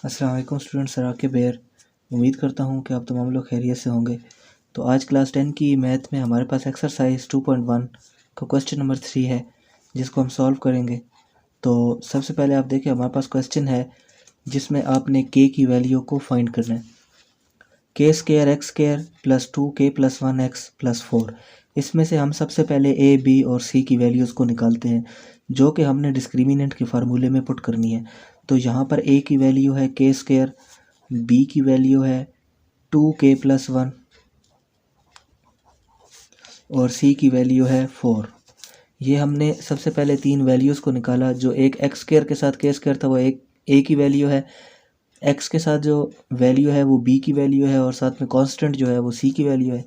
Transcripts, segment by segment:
अस्सलाम वालेकुम students, Raqib here. उम्मीद करता हूँ कि आप तमाम लोग खैरियत से होंगे। तो आज क्लास 10 की मैथ में हमारे पास एक्सरसाइज 2.1 का क्वेश्चन नंबर 3 है, जिसको हम सॉल्व करेंगे। तो सबसे पहले आप देखिए, हमारे पास क्वेश्चन है जिसमें आपने के की वैल्यू को फाइंड करना है। के square x square plus 2k plus 1x plus 4। इसमें से हम सबसे पहले ए, बी और सी की वैल्यूज़ को निकालते हैं, जो कि हमने डिस्क्रिमिनेंट के फार्मूले में पुट करनी है। तो यहाँ पर ए की वैल्यू है के स्क्वायर, बी की वैल्यू है 2k प्लस 1 और सी की वैल्यू है 4। ये हमने सबसे पहले तीन वैल्यूज़ को निकाला। जो एक एक्स स्क्वायर के साथ के स्क्वायर था वो एक ए की वैल्यू है, एक्स के साथ जो वैल्यू है वो बी की वैल्यू है और साथ में कांस्टेंट जो है वो सी की वैल्यू है।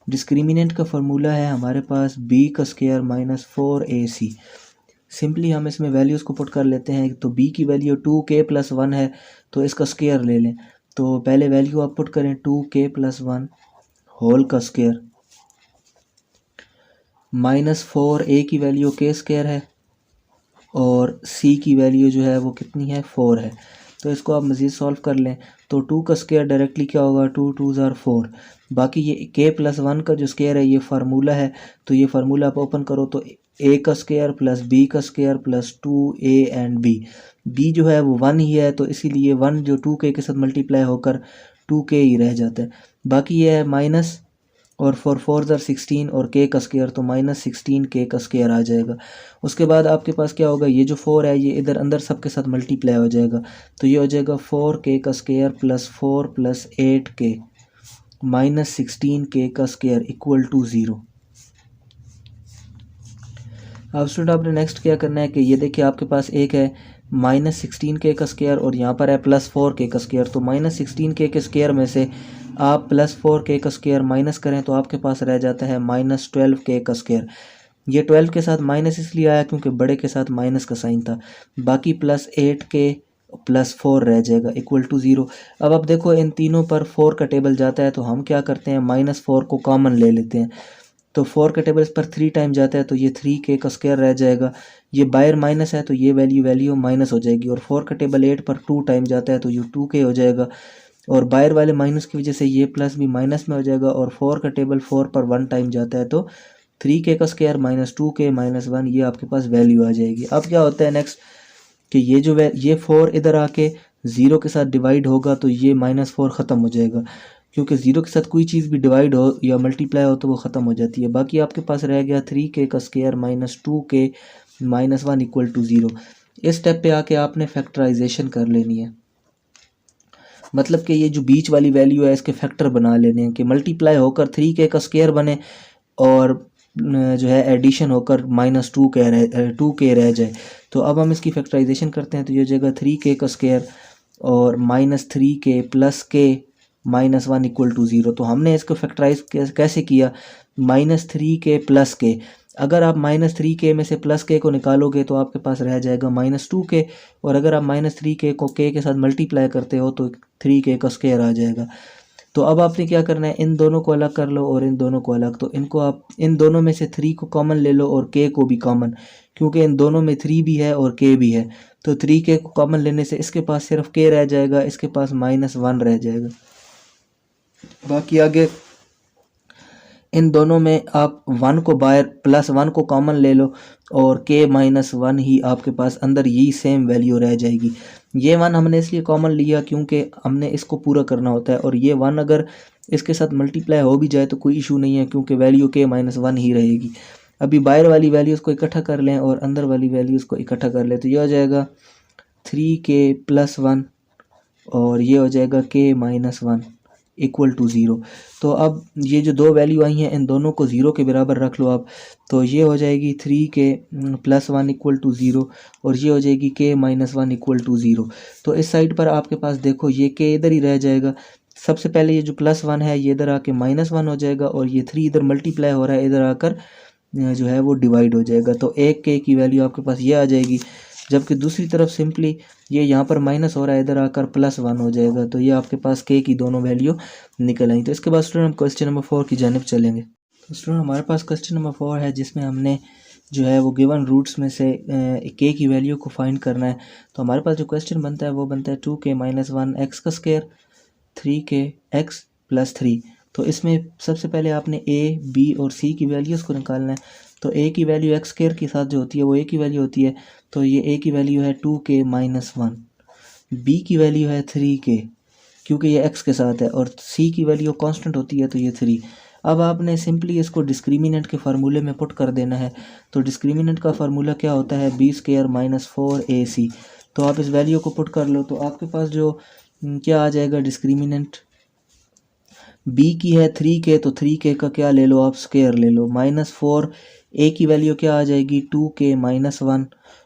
डिस्क्रिमिनेंट का फार्मूला है हमारे पास बी का स्क्वायर माइनस 4ac। सिंपली हम इसमें वैल्यूज़ को पुट कर लेते हैं। तो बी की वैल्यू 2k प्लस 1 है, तो इसका स्क्वायर ले लें। तो पहले वैल्यू आप पुट करें 2k प्लस 1 होल का स्क्वायर माइनस 4a की वैल्यू के स्क्वायर है और सी की वैल्यू जो है वो कितनी है, 4 है। तो इसको आप मज़ीद सॉल्व कर लें। तो 2 का स्क्वायर डायरेक्टली क्या होगा, 2 2 ज़ार 4। बाकी ये k प्लस 1 का जो स्क्वायर है ये फार्मूला है, तो ये फार्मूला आप ओपन करो तो a का स्क्वायर प्लस b का square plus 2a and b जो है वो 1 ही है, तो इसीलिए 1 जो 2k के साथ मल्टीप्लाई होकर 2k ही रह जाता है। बाकी ये है माइनस और 4 4 ज़ार 16 और k का स्क्वायर, तो माइनस 16 k का स्क्वायर आ जाएगा। उसके बाद आपके पास क्या होगा, ये जो 4 है ये इधर अंदर सब के साथ मल्टीप्लाई हो जाएगा, तो ये हो जाएगा 4k का square plus 4 plus 8k minus 16k का स्क्वायर इक्वल टू 0। अब स्टूडेंट आपने नेक्स्ट क्या करना है कि ये देखिए आपके पास एक है माइनस 16k का स्क्वायर और यहाँ पर है प्लस 4k का स्क्वायर। तो माइनस 16k के स्क्वायर में से आप प्लस 4k का स्क्वायर माइनस करें तो आपके पास रह जाता है माइनस 12k का स्क्वायर। ये 12 के साथ माइनस इसलिए आया क्योंकि बड़े के साथ माइनस का साइन था। बाकी प्लस 8k प्लस 4 रह जाएगा इक्वल टू 0। अब आप देखो इन तीनों पर 4 का टेबल जाता है, तो हम क्या करते हैं, माइनस 4 को कॉमन ले लेते हैं। तो 4 का टेबल इस पर 3 टाइम जाता है, तो ये 3k का स्क्वायर रह जाएगा। ये बाहर माइनस है तो ये वैल्यू माइनस हो जाएगी। और 4 का टेबल 8 पर 2 टाइम जाता है तो ये 2k हो जाएगा। और बाहर वाले माइनस की वजह से ये प्लस भी माइनस में हो जाएगा। और 4 का टेबल 4 पर 1 टाइम जाता है तो 3k का स्क्वायर माइनस 2k माइनस 1, ये आपके पास वैल्यू आ जाएगी। अब क्या होता है नेक्स्ट कि ये 4 इधर आके 0 के साथ डिवाइड होगा, तो ये -4 ख़त्म हो जाएगा, क्योंकि 0 के साथ कोई चीज़ भी डिवाइड हो या मल्टीप्लाई हो तो वो ख़त्म हो जाती है। बाकी आपके पास रह गया 3k का square minus 2k minus 1 equal to 0। इस स्टेप पे आके आपने फैक्टराइजेशन कर लेनी है, मतलब कि ये जो बीच वाली वैल्यू है इसके फैक्टर बना लेने हैं कि मल्टीप्लाई होकर 3k का स्क्वायर बने और जो है एडिशन होकर माइनस 2k रह जाए। तो अब हम इसकी फैक्टराइजेशन करते हैं, तो ये हो जाएगा 3k का स्क्वायर और minus 3k plus k minus 1 equal to 0। तो हमने इसको फैक्टराइज कैसे किया, माइनस 3k प्लस k। अगर आप माइनस 3k में से प्लस k को निकालोगे तो आपके पास रह जाएगा माइनस 2k, और अगर आप माइनस 3k को k के साथ मल्टीप्लाई करते हो तो 3k का स्क्वायर आ जाएगा। तो अब आपने क्या करना है, इन दोनों को अलग कर लो और इन दोनों को अलग। तो इनको आप इन दोनों में से 3 को कॉमन ले लो और k को भी कॉमन, क्योंकि इन दोनों में 3 भी है और k भी है। तो 3k को कॉमन लेने से इसके पास सिर्फ k रह जाएगा, इसके पास -1 रह जाएगा। बाकी आगे इन दोनों में आप 1 को बाहर प्लस 1 को कॉमन ले लो और k -1 ही आपके पास अंदर यही सेम वैल्यू रह जाएगी। ये 1 हमने इसलिए कॉमन लिया क्योंकि हमने इसको पूरा करना होता है, और ये 1 अगर इसके साथ मल्टीप्लाई हो भी जाए तो कोई इशू नहीं है, क्योंकि वैल्यू k -1 ही रहेगी। अभी बाहर वाली वैल्यूज़ को इकट्ठा कर लें और अंदर वाली वैल्यूज़ को इकट्ठा कर लें, तो ये हो जाएगा 3k प्लस 1 और ये हो जाएगा k -1 इक्वल टू 0। तो अब ये जो दो वैल्यू आई हैं इन दोनों को 0 के बराबर रख लो आप, तो ये हो जाएगी 3k प्लस 1 इक्वल टू 0 और ये हो जाएगी k -1 इक्वल टू 0। तो इस साइड पर आपके पास देखो ये k इधर ही रह जाएगा। सबसे पहले ये जो प्लस 1 है ये इधर आके -1 हो जाएगा, और ये 3 इधर मल्टीप्लाई हो रहा है इधर आकर जो है वो डिवाइड हो जाएगा। तो एक k की वैल्यू आपके पास ये आ जाएगी, जबकि दूसरी तरफ सिंपली ये यहाँ पर माइनस हो रहा है इधर आकर +1 हो जाएगा। तो ये आपके पास k की दोनों वैल्यू निकल आई। तो इसके बाद स्टूडेंट हम क्वेश्चन नंबर 4 की जानिब चलेंगे। तो स्टूडेंट हमारे पास क्वेश्चन नंबर 4 है जिसमें हमने जो है वो गिवन रूट्स में से के की वैल्यू को फाइंड करना है। तो हमारे पास जो क्वेश्चन बनता है वो बनता है 2k माइनस 1 एक्स का स्क्वायर 3k एक्स प्लस 3। तो इसमें सबसे पहले आपने a b और c की वैल्यूज़ को निकालना है। तो a की वैल्यू एक्स स्क्वायर के साथ जो होती है वो a की वैल्यू होती है, तो ये a की वैल्यू है 2k माइनस 1, b की वैल्यू है 3k क्योंकि ये x के साथ है, और c की वैल्यू कांस्टेंट होती है तो ये 3। अब आपने सिंपली इसको डिस्क्रिमिनेंट के फार्मूले में पुट कर देना है। तो डिस्क्रिमिनेंट का फार्मूला क्या होता है, बी स्क्वायर माइनस 4ac। तो आप इस वैल्यू को पुट कर लो तो आपके पास जो क्या आ जाएगा, डिस्क्रिमिनेंट b की है 3k, तो 3k का क्या ले लो आप, स्क्वायर ले लो, माइनस 4, a की वैल्यू क्या आ जाएगी 2k माइनस 1,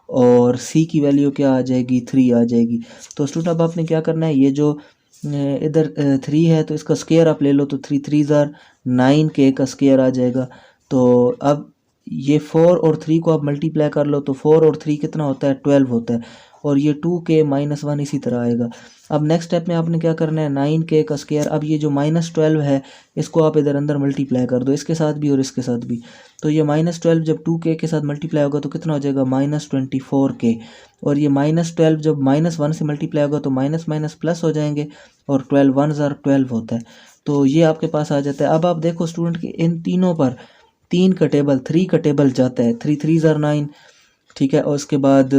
और c की वैल्यू क्या आ जाएगी 3 आ जाएगी। तो स्टूडेंट अब आपने क्या करना है, ये जो इधर 3 है तो इसका स्क्वायर आप ले लो, तो 3 3 ज़ार 9k का स्क्वायर आ जाएगा। तो अब ये 4 और 3 को आप मल्टीप्लाई कर लो तो 4 और 3 कितना होता है, 12 होता है, और ये 2k माइनस 1 इसी तरह आएगा। अब नेक्स्ट स्टेप में आपने क्या करना है, 9k का स्क्वायर। अब ये जो माइनस 12 है इसको आप इधर अंदर मल्टीप्लाई कर दो, इसके साथ भी और इसके साथ भी। तो ये माइनस 12 जब 2k के साथ मल्टीप्लाई होगा तो कितना हो जाएगा, माइनस 24k। और ये माइनस 12 जब माइनस 1 से मल्टीप्लाई होगा तो माइनस माइनस प्लस हो जाएंगे, और 12 1 ज़ार 12 होता है। तो ये आपके पास आ जाता है। अब आप देखो स्टूडेंट की इन तीनों पर 3 का टेबल, 3 का टेबल जाता है, 3 3 ज़ार 9, ठीक है, और उसके बाद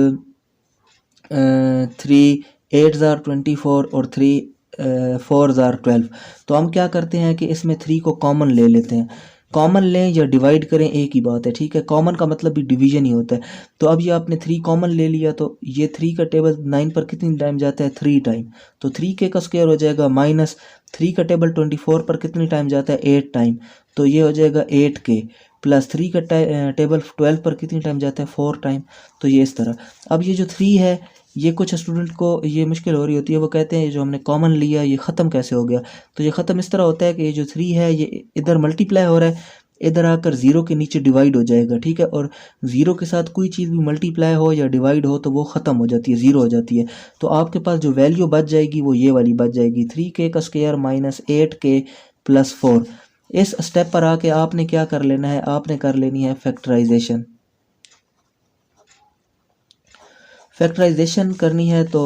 3 8 ज़ार 24 और 3 4 ज़ार 12। तो हम क्या करते हैं कि इसमें 3 को कॉमन ले लेते हैं, कॉमन लें या डिवाइड करें एक ही बात है, ठीक है, कॉमन का मतलब भी डिवीजन ही होता है। तो अब ये आपने 3 कॉमन ले लिया तो ये 3 का टेबल 9 पर कितनी टाइम जाता है, 3 टाइम, तो 3k का स्क्वायर हो जाएगा, माइनस 3 का टेबल 24 पर कितनी टाइम जाता है, 8 टाइम, तो ये हो जाएगा 8k, प्लस 3 का टेबल 12 पर कितनी टाइम जाता है, 4 टाइम, तो ये इस तरह। अब ये जो 3 है ये कुछ स्टूडेंट को ये मुश्किल हो रही होती है, वो कहते हैं ये जो हमने कॉमन लिया ये ख़त्म कैसे हो गया। तो ये ख़त्म इस तरह होता है कि ये जो 3 है ये इधर मल्टीप्लाई हो रहा है, इधर आकर 0 के नीचे डिवाइड हो जाएगा, ठीक है, और 0 के साथ कोई चीज़ भी मल्टीप्लाई हो या डिवाइड हो तो वो ख़त्म हो जाती है, 0 हो जाती है। तो आपके पास जो वैल्यू बच जाएगी वो ये वाली बच जाएगी, 3k का स्क्वायर माइनस 8k प्लस 4। इस स्टेप पर आके आपने क्या कर लेना है, आपने कर लेनी है फैक्टराइजेशन। फैक्टराइजेशन करनी है तो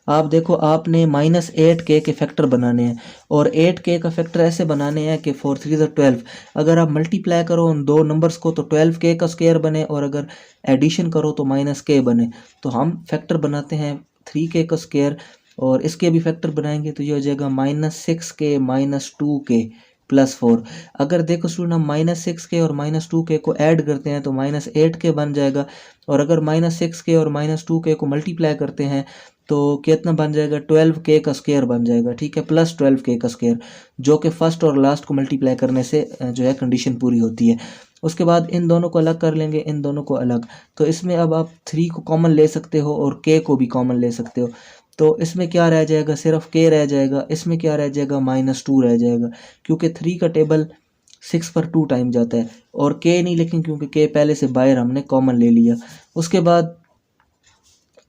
आप देखो आपने माइनस 8k के फैक्टर बनाने हैं, और 8k का फैक्टर ऐसे बनाने हैं कि 4 3 12। अगर आप मल्टीप्लाई करो उन दो नंबर्स को तो 12k का स्क्वायर बने, और अगर एडिशन करो तो माइनस k बने। तो हम फैक्टर बनाते हैं 3k का स्क्वायर, और इसके भी फैक्टर बनाएंगे तो ये हो जाएगा minus 6k minus 2k plus 4। अगर देखो स्टूडेंट हम माइनस 6k और माइनस 2k को ऐड करते हैं तो माइनस 8k बन जाएगा, और अगर माइनस 6k और माइनस 2k को मल्टीप्लाई करते हैं तो कितना बन जाएगा, 12k का स्क्वायर बन जाएगा, ठीक है, प्लस 12k का स्क्वायर, जो कि फर्स्ट और लास्ट को मल्टीप्लाई करने से जो है कंडीशन पूरी होती है। उसके बाद इन दोनों को अलग कर लेंगे, इन दोनों को अलग। तो इसमें अब आप 3 को कॉमन ले सकते हो और k को भी कॉमन ले सकते हो। तो इसमें क्या रह जाएगा, सिर्फ k रह जाएगा, इसमें क्या रह जाएगा, माइनस 2 रह जाएगा, क्योंकि 3 का टेबल 6 पर 2 टाइम जाता है, और k नहीं, लेकिन क्योंकि k पहले से बाहर हमने कॉमन ले लिया। उसके बाद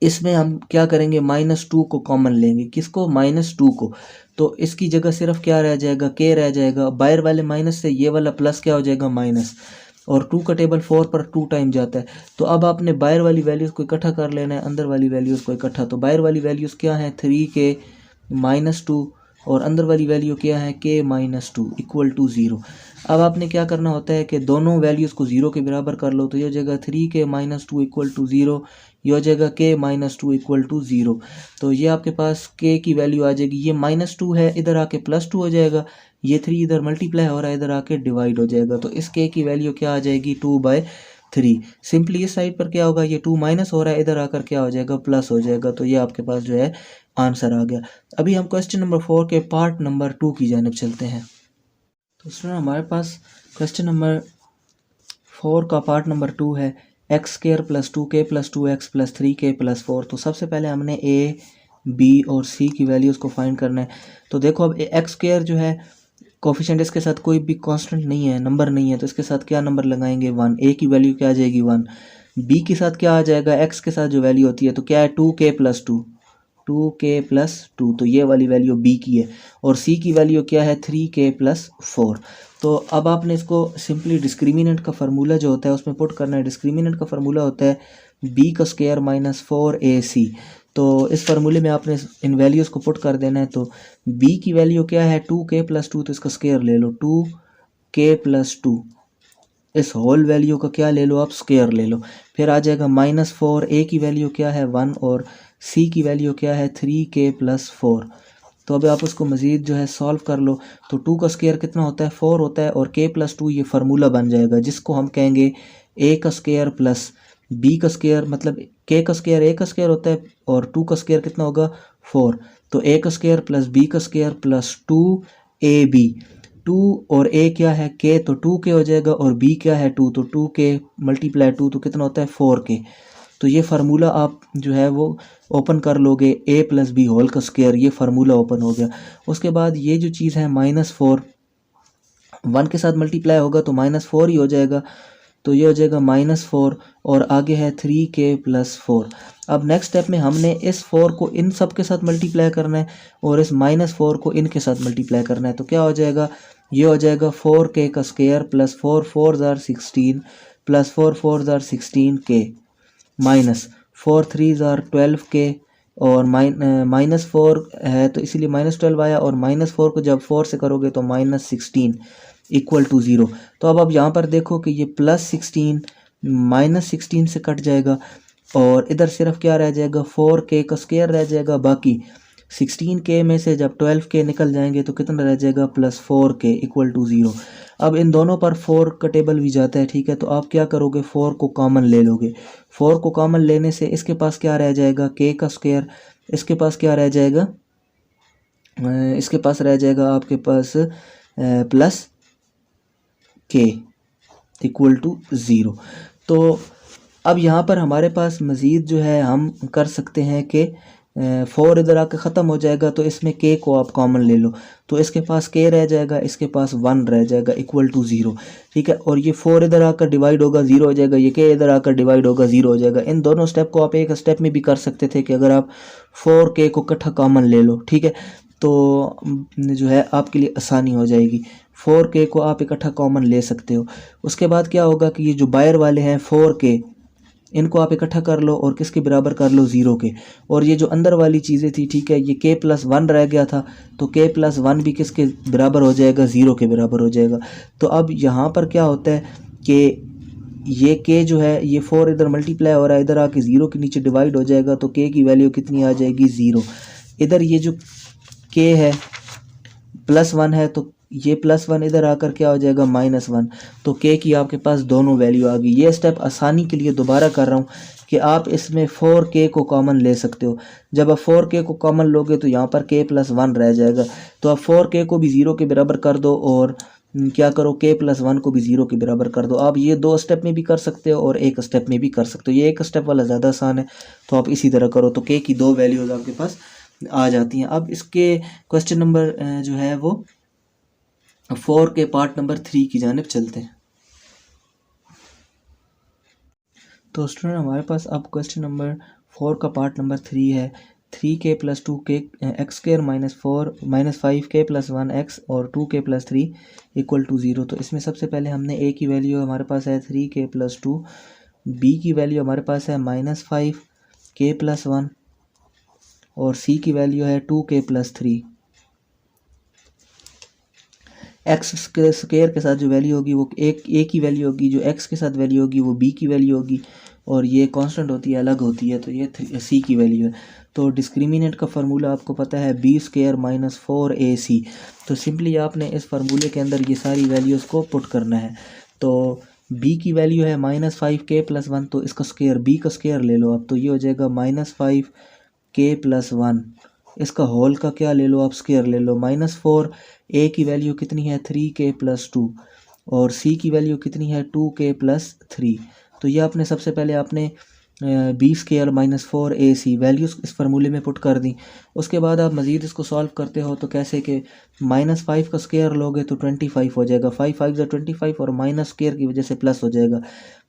इसमें हम क्या करेंगे, माइनस 2 को कॉमन लेंगे, किसको, माइनस 2 को। तो इसकी जगह सिर्फ क्या रह जाएगा, k रह जाएगा, बाहर वाले माइनस से ये वाला प्लस क्या हो जाएगा, माइनस, और 2 का टेबल 4 पर 2 टाइम जाता है। तो अब आपने बाहर वाली वैल्यूज़ को इकट्ठा कर लेना है, अंदर वाली वैल्यूज़ को इकट्ठा। तो बाहर वाली वैल्यूज़ क्या है, 3k माइनस 2, और अंदर वाली वैल्यू क्या है, k माइनस 2 इक्वल टू 0। अब आपने क्या करना होता है कि दोनों वैल्यूज़ को 0 के बराबर कर लो, तो ये हो जाएगा 3k माइनस 2 इक्वल टू 0, ये हो जाएगा k माइनस 2 इक्वल टू 0। तो ये आपके पास k की वैल्यू आ जाएगी, ये माइनस 2 है इधर आके प्लस 2 हो जाएगा, ये 3 इधर मल्टीप्लाई हो रहा है इधर आके डिवाइड हो जाएगा, तो इस k की वैल्यू क्या आ जाएगी, 2/3। सिंपली इस साइड पर क्या होगा, ये 2 माइनस हो रहा है, इधर आकर क्या हो जाएगा, प्लस हो जाएगा। तो ये आपके पास जो है आंसर आ गया। अभी हम क्वेश्चन नंबर 4 के पार्ट नंबर 2 की जानिब चलते हैं। तो स्टूडेंट हमारे पास क्वेश्चन नंबर 4 का पार्ट नंबर 2 है, x square plus 2k plus 2x plus 3k plus 4। तो सबसे पहले हमने a b और c की वैल्यूज़ को फाइंड करना है। तो देखो अब एक्स स्क्वायर जो है कोफिशिएंट, इसके साथ कोई भी कांस्टेंट नहीं है, नंबर नहीं है, तो इसके साथ क्या नंबर लगाएंगे, 1। a की वैल्यू क्या आ जाएगी, 1। b के साथ क्या आ जाएगा, x के साथ जो वैल्यू होती है तो क्या है, 2k प्लस 2, 2k प्लस 2, तो ये वाली वैल्यू b की है, और c की वैल्यू क्या है, 3k प्लस 4। तो तो अब आपने इसको सिंपली डिस्क्रिमिनेंट का फार्मूला जो होता है उसमें पुट करना है। डिस्क्रिमिनेंट का फार्मूला होता है बी का स्क्वायर माइनस 4ac। तो इस फार्मूले में आपने इन वैल्यूज़ को पुट कर देना है। तो b की वैल्यू क्या है 2k+2, तो इसका स्क्वायर ले लो 2k+2, इस होल वैल्यू का क्या ले लो आप स्क्वायर ले लो। फिर आ जाएगा -4, a की वैल्यू क्या है 1 और c की वैल्यू क्या है 3k+4। तो अब आप उसको मज़ीद जो है सॉल्व कर लो। तो 2 का स्क्वायर कितना होता है 4 होता है और k+2 ये फार्मूला बन जाएगा जिसको हम कहेंगे a का स्क्वायर प्लस b का स्क्वायर, मतलब k का स्क्वायर a का स्क्वायर होता है और 2 का स्क्वायर कितना होगा 4। तो a का स्क्वायर प्लस b का स्क्वायर प्लस 2ab। 2 और a क्या है k, तो 2k हो जाएगा और b क्या है 2, तो 2k मल्टीप्लाई 2 तो कितना होता है 4k। तो ये फार्मूला आप जो है वो ओपन कर लोगे a+b होल का स्क्वायर, ये फार्मूला ओपन हो गया। उसके बाद ये जो चीज़ है -4 1 के साथ मल्टीप्लाई होगा तो -4 ही हो जाएगा। तो ये हो जाएगा -4 और आगे है 3k+4। अब नेक्स्ट स्टेप में हमने इस 4 को इन सब के साथ मल्टीप्लाई करना है और इस -4 को इनके साथ मल्टीप्लाई करना है। तो क्या हो जाएगा, ये हो जाएगा 4k का स्क्वायर प्लस 4 4 ज़ार 16 प्लस 4 4 ज़ार 16k माइनस 4 3 ज़ार 12k और -4 है तो इसीलिए -12 आया और -4 को जब 4 से करोगे तो -16 इक्वल टू 0। तो अब यहाँ पर देखो कि ये +16 -16 से कट जाएगा और इधर सिर्फ क्या रह जाएगा 4k का स्क्वायर रह जाएगा। बाकी 16k में से जब 12k निकल जाएंगे तो कितना रह जाएगा +4k इक्वल टू 0। अब इन दोनों पर 4 का टेबल भी जाता है, ठीक है। तो आप क्या करोगे 4 को कॉमन ले लोगे। 4 को कॉमन लेने से इसके पास क्या रह जाएगा k का स्क्वायर, इसके पास क्या रह जाएगा, इसके पास रह जाएगा आपके पास प्लस k इक्वल टू 0। तो अब यहाँ पर हमारे पास मज़ीद जो है हम कर सकते हैं कि 4 इधर आके ख़त्म हो जाएगा तो इसमें k को आप कॉमन ले लो तो इसके पास k रह जाएगा, इसके पास 1 रह जाएगा इक्वल टू 0, ठीक है। और ये 4 इधर आकर डिवाइड होगा 0 हो जाएगा, ये k इधर आकर डिवाइड होगा 0 हो जाएगा। इन दोनों स्टेप को आप एक स्टेप में भी कर सकते थे कि अगर आप 4k को इकट्ठा कॉमन ले लो, ठीक है, तो जो है आपके लिए आसानी हो जाएगी। 4k को आप इकट्ठा कॉमन ले सकते हो। उसके बाद क्या होगा कि ये जो बाहर वाले हैं 4k इनको आप इकट्ठा कर लो और किसके बराबर कर लो 0 के। और ये जो अंदर वाली चीज़ें थी, ठीक है, ये k+1 रह गया था तो k+1 भी किसके बराबर हो जाएगा 0 के बराबर हो जाएगा। तो अब यहाँ पर क्या होता है कि ये k जो है ये 4 इधर मल्टीप्लाई हो रहा है, इधर आके 0 के नीचे डिवाइड हो जाएगा तो k की वैल्यू कितनी आ जाएगी 0। इधर ये जो k है +1 है तो ये +1 इधर आकर क्या हो जाएगा -1, तो k की आपके पास दोनों वैल्यू आ गई। ये स्टेप आसानी के लिए दोबारा कर रहा हूँ कि आप इसमें 4k को कॉमन ले सकते हो। जब आप 4k को कॉमन लोगे तो यहाँ पर k+1 रह जाएगा, तो आप 4k को भी 0 के बराबर कर दो और क्या करो k+1 को भी 0 के बराबर कर दो। आप ये 2 स्टेप में भी कर सकते हो और एक स्टेप में भी कर सकते हो। ये एक स्टेप वाला ज़्यादा आसान है तो आप इसी तरह करो तो k की 2 वैल्यूज़ आपके पास आ जाती हैं। अब इसके क्वेश्चन नंबर जो है वो 4 के पार्ट नंबर 3 की जानिब चलते हैं। तो स्टूडेंट हमारे पास अब क्वेश्चन नंबर 4 का पार्ट नंबर 3 है। 3k + 2k x² - 5k + 1x और 2k + 3 इक्वल टू 0। तो इसमें सबसे पहले हमने a की वैल्यू हमारे पास है 3k + 2, b की वैल्यू हमारे पास है -5k + 1 और c की वैल्यू है 2k + 3। एक्स स्क्वायर के साथ जो वैल्यू होगी वो एक a की वैल्यू होगी, जो x के साथ वैल्यू होगी वो b की वैल्यू होगी और ये कांस्टेंट होती है अलग होती है तो ये c की वैल्यू है। तो डिस्क्रिमिनेंट का फार्मूला आपको पता है b² - 4ac। तो सिंपली आपने इस फार्मूले के अंदर ये सारी वैल्यूज़ को पुट करना है। तो b की वैल्यू है -5k + 1 तो इसका स्क्वायर b का स्क्वायर ले लो आप, तो ये हो जाएगा -5k + 1, इसका होल का क्या ले लो आप स्क्वायर ले लो। -4 a की वैल्यू कितनी है 3k + 2 और c की वैल्यू कितनी है 2k + 3। तो ये आपने सबसे पहले आपने b² - 4ac वैल्यूज़ इस फार्मूले में पुट कर दी। उसके बाद आप मज़ीद इसको सॉल्व करते हो तो कैसे कि -5 का स्क्वायर लोगे तो 25 हो जाएगा, 5 5 25 और माइनस स्क्वायर की वजह से प्लस हो जाएगा।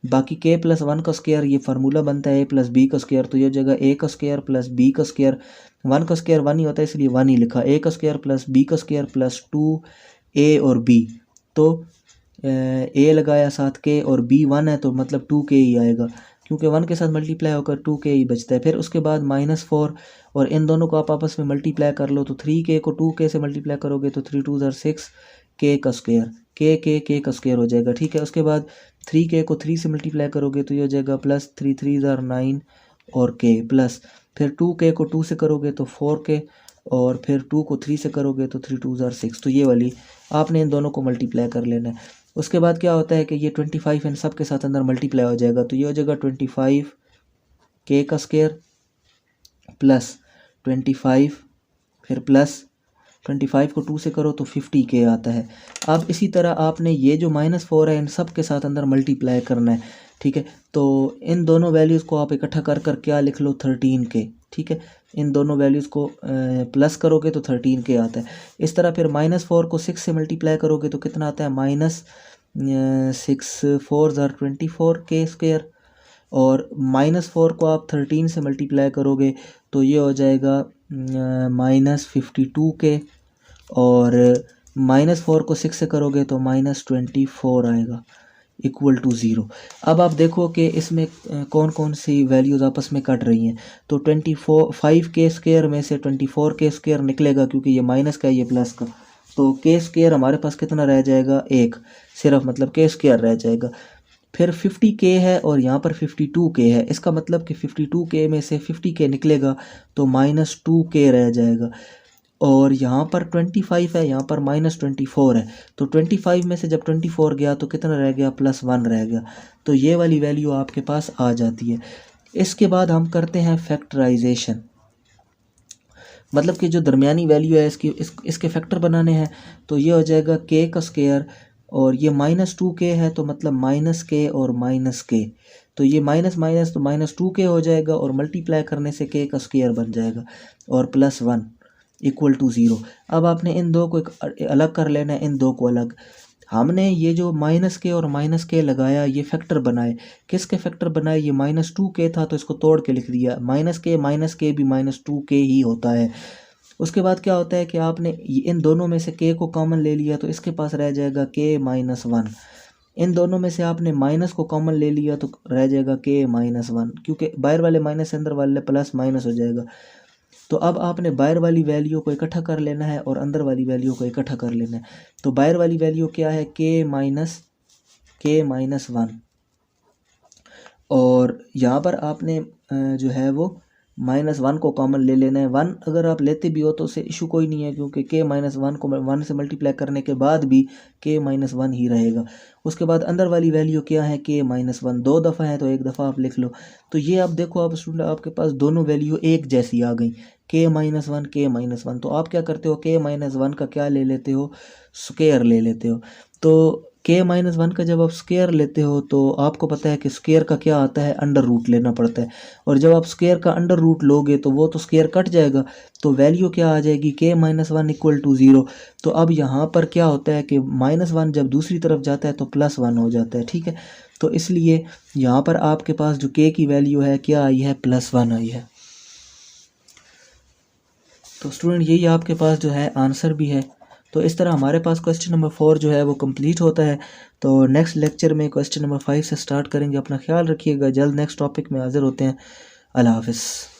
बाकी k + 1 का स्क्वायर ये फार्मूला बनता है a + b का स्क्वायर, तो ये हो जाएगा a का स्क्वायर + b का स्क्वायर। 1 का स्क्वायर 1 ही होता है इसलिए 1 ही लिखा, a का स्क्वायर + b का स्क्वायर + 2a और b तो ए लगाया साथ के और बी 1 है तो मतलब 2k ही आएगा, क्योंकि 1 के साथ मल्टीप्लाई होकर 2k ही बचता है। फिर उसके बाद -4 और इन दोनों को आप आपस में मल्टीप्लाई कर लो तो 3k को 2k से मल्टीप्लाई करोगे तो 3 2 6 k का स्क्वायर, k का स्क्वायर हो जाएगा, ठीक है। उसके बाद 3k को 3 से मल्टीप्लाई करोगे तो ये हो जाएगा प्लस 3 3 9 और k प्लस, फिर 2k को 2 से करोगे तो 4k और फिर 2 को 3 से करोगे तो 3 2 6। तो ये वाली आपने इन दोनों को मल्टीप्लाई कर लेना है। उसके बाद क्या होता है कि ये 25 इन सब के साथ अंदर मल्टीप्लाई हो जाएगा तो ये हो जाएगा 25 k का स्क्वायर प्लस 25 फिर प्लस 25 को 2 से करो तो 50k आता है। अब इसी तरह आपने ये जो -4 है इन सब के साथ अंदर मल्टीप्लाई करना है, ठीक है। तो इन दोनों वैल्यूज़ को आप इकट्ठा कर कर क्या लिख लो 13k, ठीक है। इन दोनों वैल्यूज़ को प्लस करोगे तो 13k आता है। इस तरह फिर -4 को 6 से मल्टीप्लाई करोगे तो कितना आता है -6 4 24k स्क्वायर, और -4 को आप 13 से मल्टीप्लाई करोगे तो ये हो जाएगा -52k, और -4 को 6 से करोगे तो -24 आएगा इक्वल टू 0। अब आप देखो कि इसमें कौन कौन सी वैल्यूज़ आपस में कट रही हैं। तो 5k स्क्वायर में से 24k स्क्वायर निकलेगा, क्योंकि ये माइनस का है ये प्लस का, तो k स्क्वायर हमारे पास कितना रह जाएगा 1 सिर्फ, मतलब k स्क्वायर रह जाएगा। फिर 50k है और यहाँ पर 52k है, इसका मतलब कि 52k में से 50k निकलेगा तो -2k रह जाएगा, और यहाँ पर 25 है, यहाँ पर -24 है, तो 25 में से जब 24 गया तो कितना रह गया +1 रह गया। तो ये वाली वैल्यू आपके पास आ जाती है। इसके बाद हम करते हैं फैक्टराइजेशन, मतलब कि जो दरमियानी वैल्यू है इसके फैक्टर बनाने हैं। तो ये हो जाएगा k का स्क्वायर, और ये -2k है तो मतलब -k और -k, तो ये माइनस माइनस तो -2k हो जाएगा, और मल्टीप्लाई करने से k का स्क्वायर बन जाएगा, और +1 इक्वल टू 0। अब आपने इन दो को अलग कर लेना है, इन दो को अलग। हमने ये जो -k और -k लगाया ये फैक्टर बनाए, किसके फैक्टर बनाए, ये -2k था तो इसको तोड़ के लिख दिया, -k भी -2k ही होता है। उसके बाद क्या होता है कि आपने इन दोनों में से k को कॉमन ले लिया तो इसके पास रह जाएगा k-1। इन दोनों में से आपने माइनस को कॉमन ले लिया तो रह जाएगा k-1, क्योंकि बाहर वाले माइनस अंदर वाले प्लस माइनस हो जाएगा। तो अब आपने बाहर वाली वैल्यू को इकट्ठा कर लेना है और अंदर वाली वैल्यू को इकट्ठा कर लेना है। तो बाहर वाली वैल्यू क्या है k-1, और यहाँ पर आपने जो है वो -1 को कॉमन ले लेना है। 1 अगर आप लेते भी हो तो उससे इशू कोई नहीं है, क्योंकि k-1 को 1 से मल्टीप्लाई करने के बाद भी k-1 ही रहेगा। उसके बाद अंदर वाली वैल्यू क्या है k-1, 2 दफ़ा है तो एक दफ़ा आप लिख लो। तो ये आप देखो, आप स्टूडेंट आपके पास दोनों वैल्यू एक जैसी आ गई, k-1 तो आप क्या करते हो k-1 का क्या ले लेते हो, स्क्वायर ले लेते हो। तो k-1 का जब आप स्क्वायर लेते हो तो आपको पता है कि स्क्वायर का क्या आता है, अंडर रूट लेना पड़ता है, और जब आप स्क्वायर का अंडर रूट लोगे तो वो तो स्क्वायर कट जाएगा, तो वैल्यू क्या आ जाएगी k-1 इक्वल टू 0। तो अब यहाँ पर क्या होता है कि -1 जब दूसरी तरफ जाता है तो +1 हो जाता है, ठीक है। तो इसलिए यहाँ पर आपके पास जो k की वैल्यू है क्या आई है, +1 आई है। तो स्टूडेंट यही आपके पास जो है आंसर भी है। तो इस तरह हमारे पास क्वेश्चन नंबर 4 जो है वो कंप्लीट होता है। तो नेक्स्ट लेक्चर में क्वेश्चन नंबर 5 से स्टार्ट करेंगे। अपना ख्याल रखिएगा, जल्द नेक्स्ट टॉपिक में हाजिर होते हैं। अल्लाह हाफ़िज़।